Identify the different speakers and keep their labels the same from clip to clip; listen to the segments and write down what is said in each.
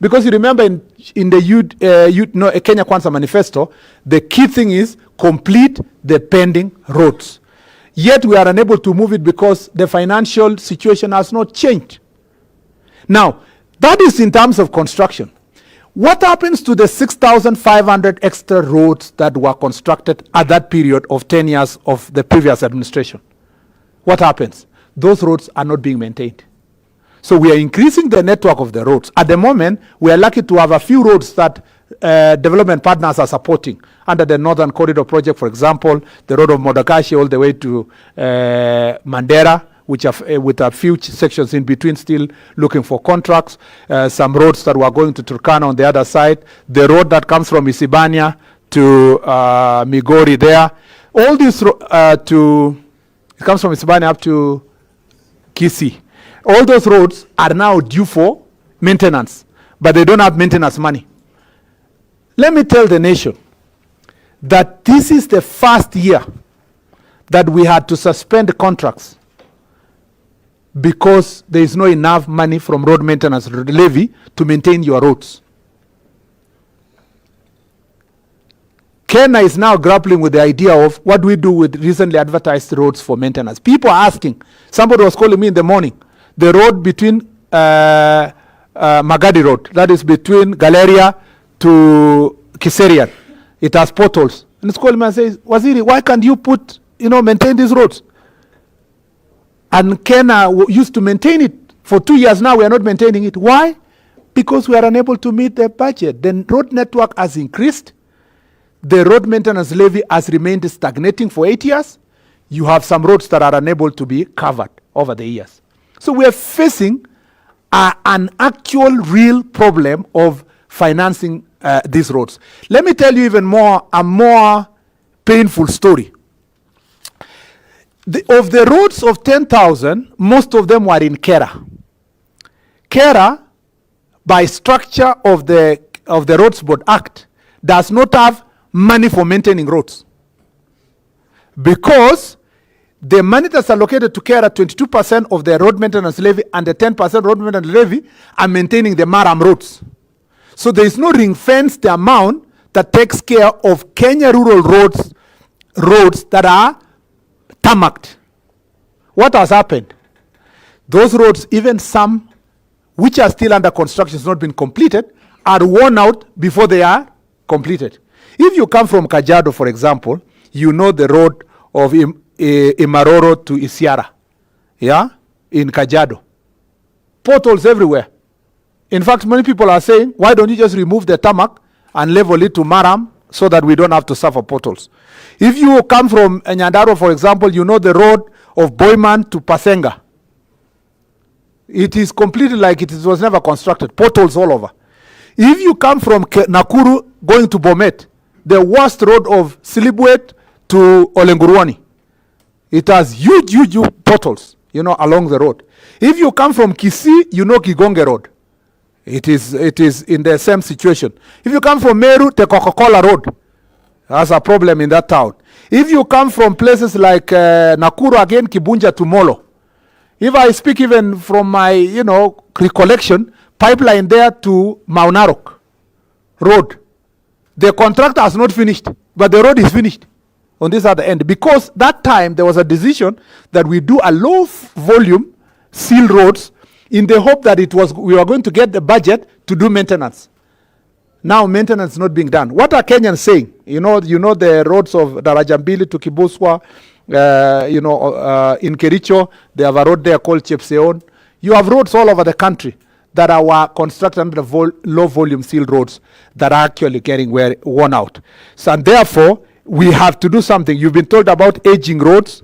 Speaker 1: Because you remember in the Kenya Kwanza manifesto, the key thing is complete the pending roads. Yet we are unable to move it because the financial situation has not changed. Now, that is in terms of construction. What happens to the 6,500 extra roads that were constructed at that period of 10 years of the previous administration? What happens? Those roads are not being maintained. So we are increasing the network of the roads. At the moment, we are lucky to have a few roads that development partners are supporting under the Northern Corridor project, for example, the road of Modakashi all the way to Mandera, which have, with a few sections in between still looking for contracts. Some roads that were going to Turkana on the other side. The road that comes from Isibania to Migori there. All this it comes from Isibania up to Kisii. All those roads are now due for maintenance, but they don't have maintenance money. Let me tell the nation that this is the first year that we had to suspend contracts because there is no enough money from road maintenance levy to maintain your roads. Kenya is now grappling with the idea of what do we do with recently advertised roads for maintenance. People are asking. Somebody was calling me in the morning. The road between Magadi Road, that is between Galeria to Kiserian, it has potholes. And it's calling me and says, Waziri, why can't you maintain these roads? And Kenya used to maintain it. For 2 years now, we are not maintaining it. Why? Because we are unable to meet the budget. The road network has increased. The road maintenance levy has remained stagnating for 8 years. You have some roads that are unable to be covered over the years. So we are facing an actual real problem of financing these roads. Let me tell you even a more painful story. Of the roads of 10,000, most of them were in Kera. Kera, by structure of the Roads Board Act, does not have money for maintaining roads. Because the money that's allocated to Kera, 22% of the road maintenance levy and the 10% road maintenance levy are maintaining the Maram roads. So there is no ring-fenced amount that takes care of Kenya rural roads that are tarmacked. What has happened? Those roads, even some which are still under construction, has not been completed, are worn out before they are completed. If you come from Kajiado, for example, you know the road of Imaroro to Isiara, in Kajiado. Potholes everywhere. In fact, many people are saying, why don't you just remove the tarmac and level it to Maram so that we don't have to suffer potholes? If you come from Nyandaro, for example, you know the road of Boyman to Pasenga. It is completely like it was never constructed. Potholes all over. If you come from Nakuru going to Bomet, the worst road of Silibwet to Olenguruani, it has huge potholes, along the road. If you come from Kisii, you know Kigonge Road. It is in the same situation. If you come from Meru, the Coca-Cola Road has a problem in that town. If you come from places like Nakuru again, Kibunja to Molo. If I speak even from my, recollection, pipeline there to Maunarok Road. The contractor has not finished, but the road is finished on this other end. Because that time there was a decision that we do a low volume seal roads in the hope that we were going to get the budget to do maintenance. Now maintenance is not being done. What are Kenyans saying? You know the roads of Darajambili to Kibuswa, in Kericho, they have a road there called Chepseon. You have roads all over the country that are constructed under the low volume seal roads that are actually getting worn out. So, and therefore, we have to do something. You've been told about aging roads.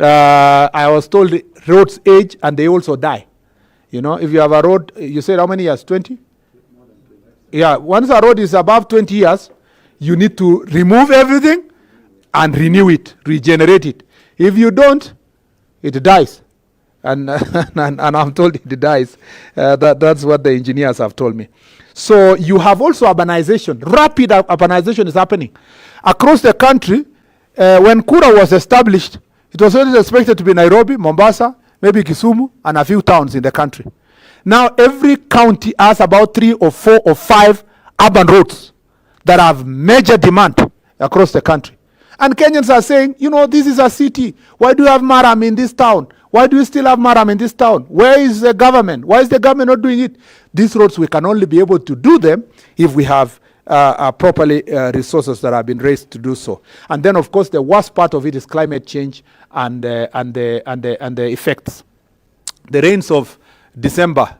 Speaker 1: I was told roads age and they also die. If you have a road, you said how many years? 20? Yeah, once a road is above 20 years, you need to remove everything and renew it, regenerate it. If you don't, it dies. And I'm told it dies. That's what the engineers have told me. So you have also urbanization. Rapid urbanization is happening. Across the country, when Kura was established, it was always expected to be Nairobi, Mombasa, maybe Kisumu, and a few towns in the country. Now every county has about 3 or 4 or 5 urban roads that have major demand across the country. And Kenyans are saying, you know, this is a city. Why do you have Maram in this town? Why do you still have Maram in this town? Where is the government? Why is the government not doing it? These roads, we can only be able to do them if we have properly resources that have been raised to do so. And then, of course, the worst part of it is climate change and the effects. The rains of December,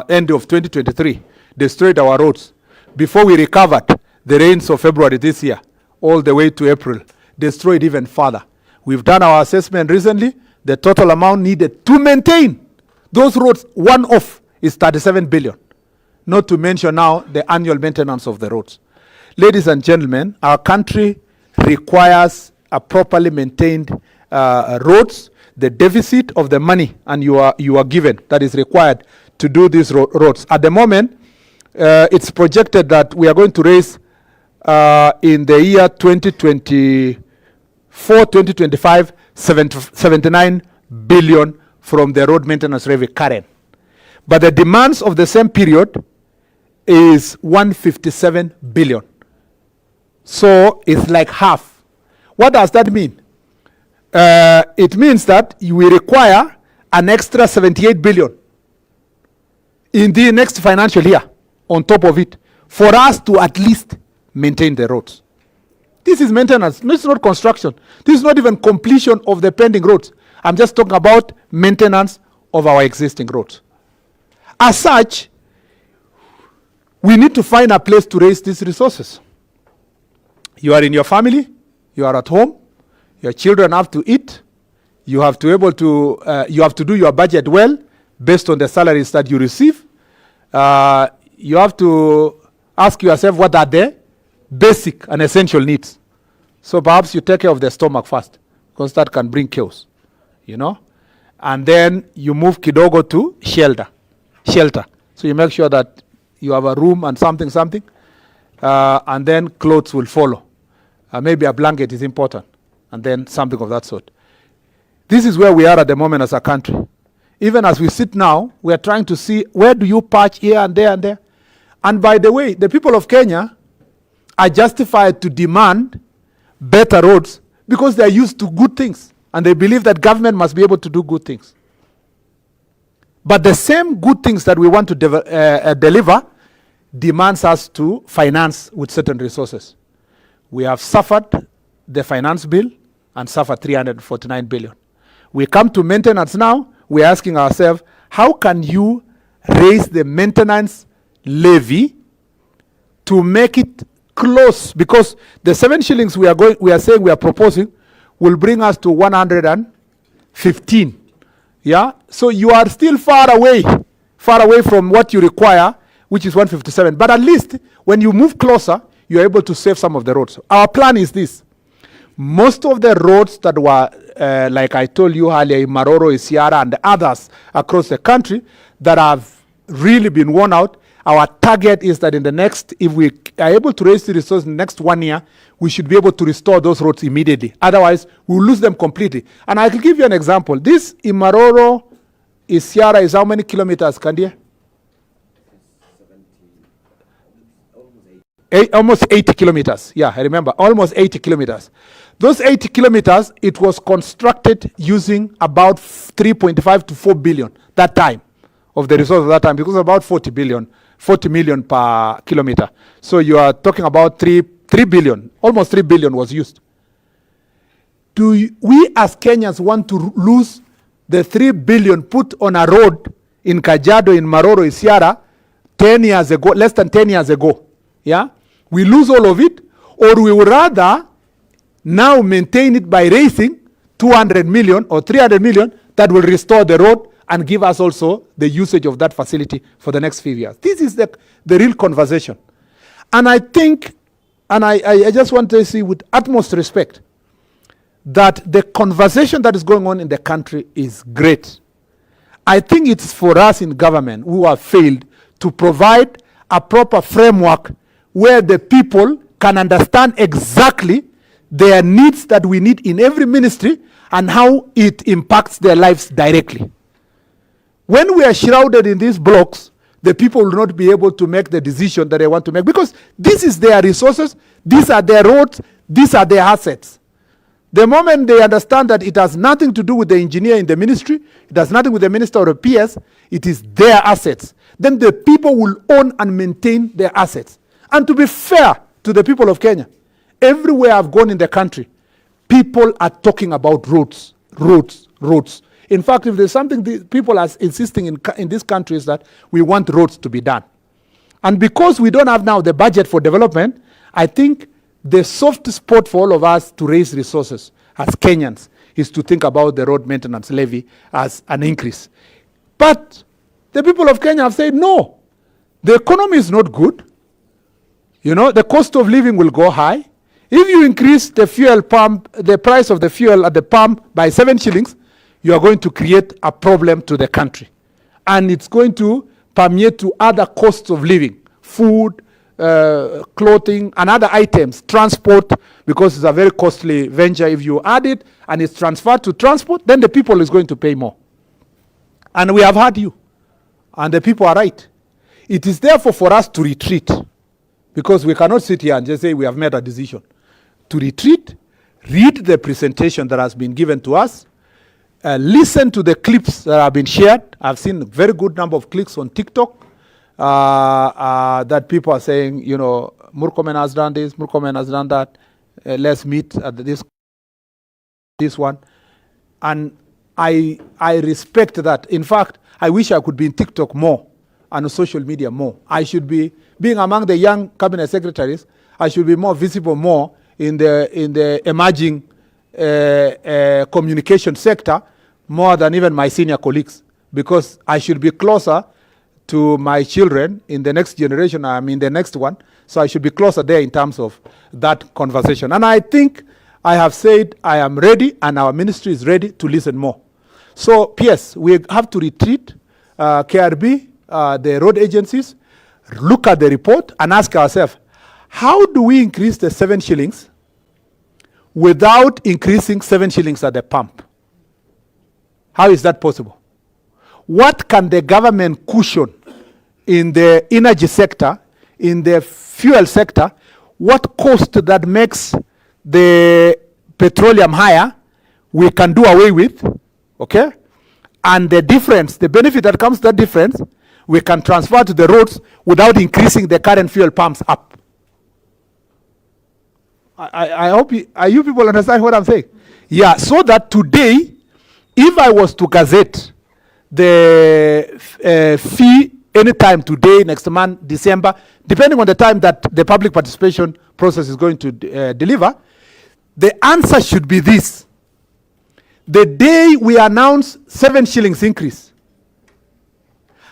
Speaker 1: end of 2023, destroyed our roads. Before we recovered, the rains of February this year, all the way to April, destroyed even further. We've done our assessment recently. The total amount needed to maintain those roads, one off, is 37 billion. Not to mention now the annual maintenance of the roads. Ladies and gentlemen, our country requires a properly maintained roads. The deficit of the money and you are given that is required to do these roads. At the moment, it's projected that we are going to raise in the year 2024-2025 79 billion from the road maintenance levy current. But the demands of the same period is 157 billion. So it's like half. What does that mean? It means that we require an extra 78 billion in the next financial year on top of it for us to at least maintain the roads. This is maintenance. This is not construction. This is not even completion of the pending roads. I'm just talking about maintenance of our existing roads. As such, we need to find a place to raise these resources. You are in your family, you are at home, your children have to eat, you have to be able to you have to do your budget well based on the salaries that you receive. You have to ask yourself what are the basic and essential needs. So perhaps you take care of the stomach first, because that can bring chaos, you know. And then you move kidogo to shelter. So you make sure that you have a room and something, and then clothes will follow. Maybe a blanket is important, and then something of that sort. This is where we are at the moment as a country. Even as we sit now, we are trying to see where do you patch here and there and there. And by the way, the people of Kenya are justified to demand better roads because they are used to good things and they believe that government must be able to do good things. But the same good things that we want to deliver demands us to finance with certain resources. We have suffered the finance bill and suffered 349 billion. We come to maintenance now, we're asking ourselves, how can you raise the maintenance levy to make it close? Because the 7 shillings we are proposing will bring us to 115. Yeah, so you are still far away from what you require, which is 157. But at least when you move closer, you are able to save some of the roads. Our plan is this. Most of the roads that were, like I told you earlier, Maroro, Isiara, and others across the country that have really been worn out, our target is that in the next, if we are able to raise the resources in the next 1 year, we should be able to restore those roads immediately. Otherwise, we'll lose them completely. And I can give you an example. This Imaroro, Isiara is how many kilometers, Kandia? Almost 80 kilometers. Yeah, I remember. Almost 80 kilometers. Those 80 kilometers, it was constructed using about 3.5 to 4 billion that time of the resource of that time, because about 40 million per kilometer. So you are talking about 3 billion, almost 3 billion was used. Do we as Kenyans want to lose the 3 billion put on a road in Kajiado, in Maroro, Isiara, 10 years ago, less than 10 years ago? Yeah? We lose all of it, or we would rather now maintain it by raising 200 million or 300 million that will restore the road and give us also the usage of that facility for the next few years. This is the real conversation. And I think, and I just want to say with utmost respect, that the conversation that is going on in the country is great. I think it's for us in government who have failed to provide a proper framework where the people can understand exactly their needs that we need in every ministry and how it impacts their lives directly. When we are shrouded in these blocks, the people will not be able to make the decision that they want to make, because this is their resources, these are their roads, these are their assets. The moment they understand that it has nothing to do with the engineer in the ministry, it has nothing with the minister or the PS, it is their assets, then the people will own and maintain their assets. And to be fair to the people of Kenya, everywhere I've gone in the country, people are talking about roads, roads, roads. In fact, if there's something people are insisting in this country is that we want roads to be done. And because we don't have now the budget for development, I think the soft spot for all of us to raise resources as Kenyans is to think about the road maintenance levy as an increase. But the people of Kenya have said, no, the economy is not good. You know, the cost of living will go high. If you increase the fuel pump, the price of the fuel at the pump by 7 shillings, you are going to create a problem to the country. And it's going to permeate to other costs of living, food, clothing, and other items, transport, because it's a very costly venture. If you add it and it's transferred to transport, then the people is going to pay more. And we have heard you. And the people are right. It is therefore for us to retreat, because we cannot sit here and just say we have made a decision. To retreat, read the presentation that has been given to us, listen to the clips that have been shared. I've seen a very good number of clicks on TikTok that people are saying, you know, Murkomen has done this, Murkomen has done that, let's meet at this one. And I respect that. In fact, I wish I could be in TikTok more and on social media more. I should be, being among the young cabinet secretaries, I should be more visible more in the emerging communication sector more than even my senior colleagues, because I should be closer to my children in the next generation. I mean the next one, so I should be closer there in terms of that conversation. And I think I have said I am ready, and our ministry is ready to listen more. So PS, we have to retreat, KRB, the road agencies, look at the report and ask ourselves, how do we increase the 7 shillings without increasing 7 shillings at the pump? How is that possible? What can the government cushion in the energy sector, in the fuel sector? What cost that makes the petroleum higher, we can do away with, okay? And the difference, the benefit that comes to that difference, we can transfer to the roads without increasing the current fuel pumps up. I hope you people understand what I'm saying? Yeah, so that today, if I was to gazette the fee anytime today, next month, December, depending on the time that the public participation process is going to deliver, the answer should be this. The day we announce 7 shillings increase,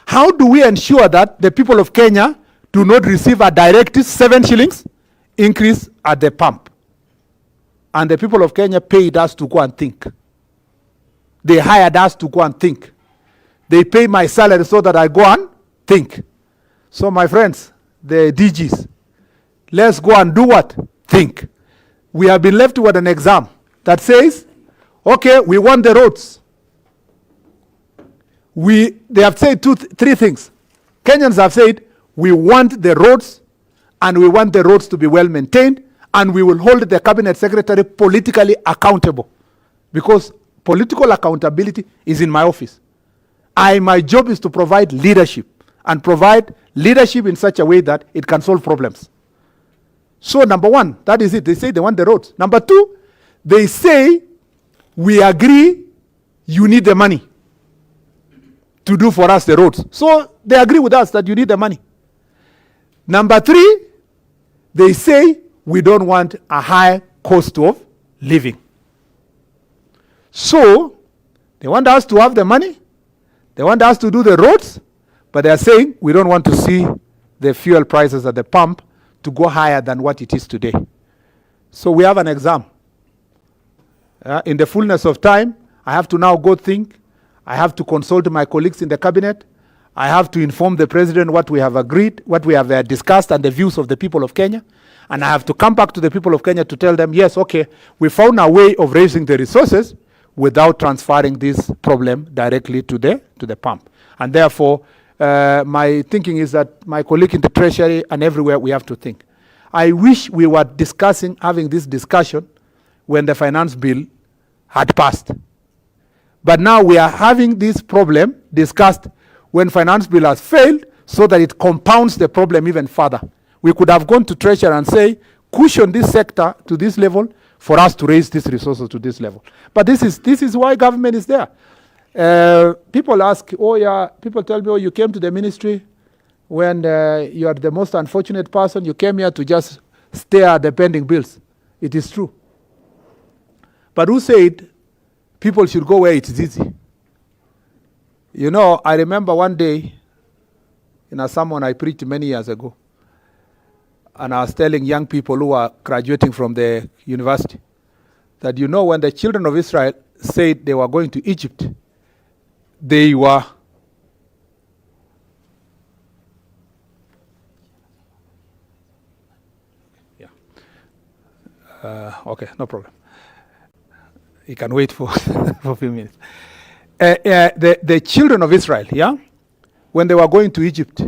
Speaker 1: how do we ensure that the people of Kenya do not receive a direct 7 shillings increase at the pump? And the people of Kenya paid us to go and think. They hired us to go and think. They pay my salary so that I go and think. So my friends, the DGs, let's go and do what? Think. We have been left with an exam that says, okay, we want the roads. They have said 3 things. Kenyans have said, we want the roads, and we want the roads to be well maintained, and we will hold the cabinet secretary politically accountable, because political accountability is in my office. My job is to provide leadership, and provide leadership in such a way that it can solve problems. So number 1, that is it. They say they want the roads. Number 2, they say, we agree you need the money to do for us the roads. So they agree with us that you need the money. Number 3, they say we don't want a high cost of living. So they want us to have the money, they want us to do the roads, but they are saying we don't want to see the fuel prices at the pump to go higher than what it is today. So we have an exam. In the fullness of time, I have to now go think. I have to consult my colleagues in the cabinet. I have to inform the president what we have agreed, what we have discussed, and the views of the people of Kenya. And I have to come back to the people of Kenya to tell them, yes, okay, we found a way of raising the resources without transferring this problem directly to the pump. And therefore, my thinking is that my colleague in the Treasury and everywhere, we have to think. I wish we were having this discussion when the finance bill had passed. But now we are having this problem discussed when finance bill has failed, so that it compounds the problem even further. We could have gone to Treasury and say, cushion this sector to this level for us to raise these resources to this level. But this is why government is there. People ask, people tell me, you came to the ministry when you are the most unfortunate person. You came here to just stare at the pending bills. It is true. But who said people should go where it is easy? You know, I remember one day in a sermon I preached many years ago, and I was telling young people who are graduating from the university that, you know, when the children of Israel said they were going to Egypt, they were okay, no problem. You can wait for for a few minutes. The children of Israel, when they were going to Egypt,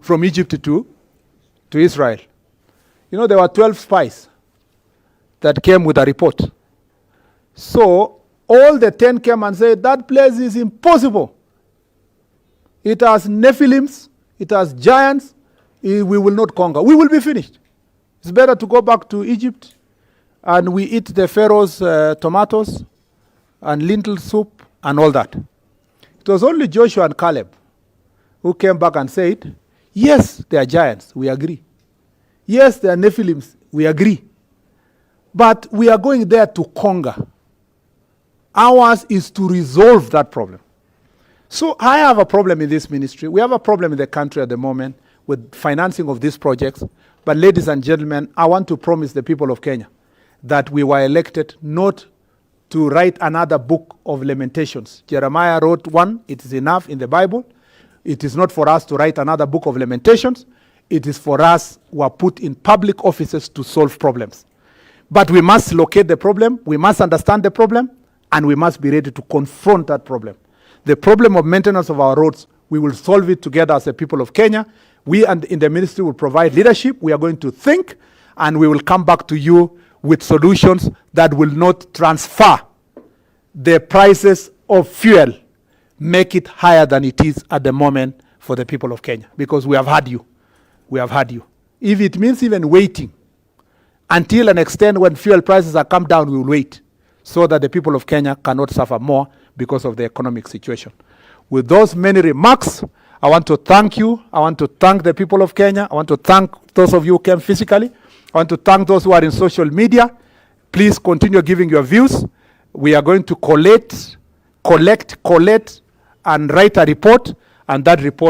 Speaker 1: from Egypt to Israel, you know, there were 12 spies that came with a report. So all the 10 came and said, that place is impossible. It has Nephilims, it has giants, we will not conquer. We will be finished. It's better to go back to Egypt and we eat the Pharaoh's tomatoes and lentil soup and all that. It was only Joshua and Caleb who came back and said, yes, they are giants, we agree. Yes, they are Nephilims, we agree. But we are going there to conquer. Ours is to resolve that problem. So I have a problem in this ministry. We have a problem in the country at the moment with financing of these projects. But ladies and gentlemen, I want to promise the people of Kenya that we were elected not to write another book of lamentations. Jeremiah wrote one, it is enough in the Bible. It is not for us to write another book of lamentations. It is for us who are put in public offices to solve problems. But we must locate the problem, we must understand the problem, and we must be ready to confront that problem. The problem of maintenance of our roads, we will solve it together as a people of Kenya. We and in the ministry will provide leadership. We are going to think, and we will come back to you with solutions that will not transfer the prices of fuel, make it higher than it is at the moment for the people of Kenya, because we have had you. We have had you. If it means even waiting until an extent when fuel prices are come down, we will wait so that the people of Kenya cannot suffer more because of the economic situation. With those many remarks, I want to thank you. I want to thank the people of Kenya. I want to thank those of you who came physically. I want to thank those who are in social media. Please continue giving your views. We are going to collect, and write a report, and that report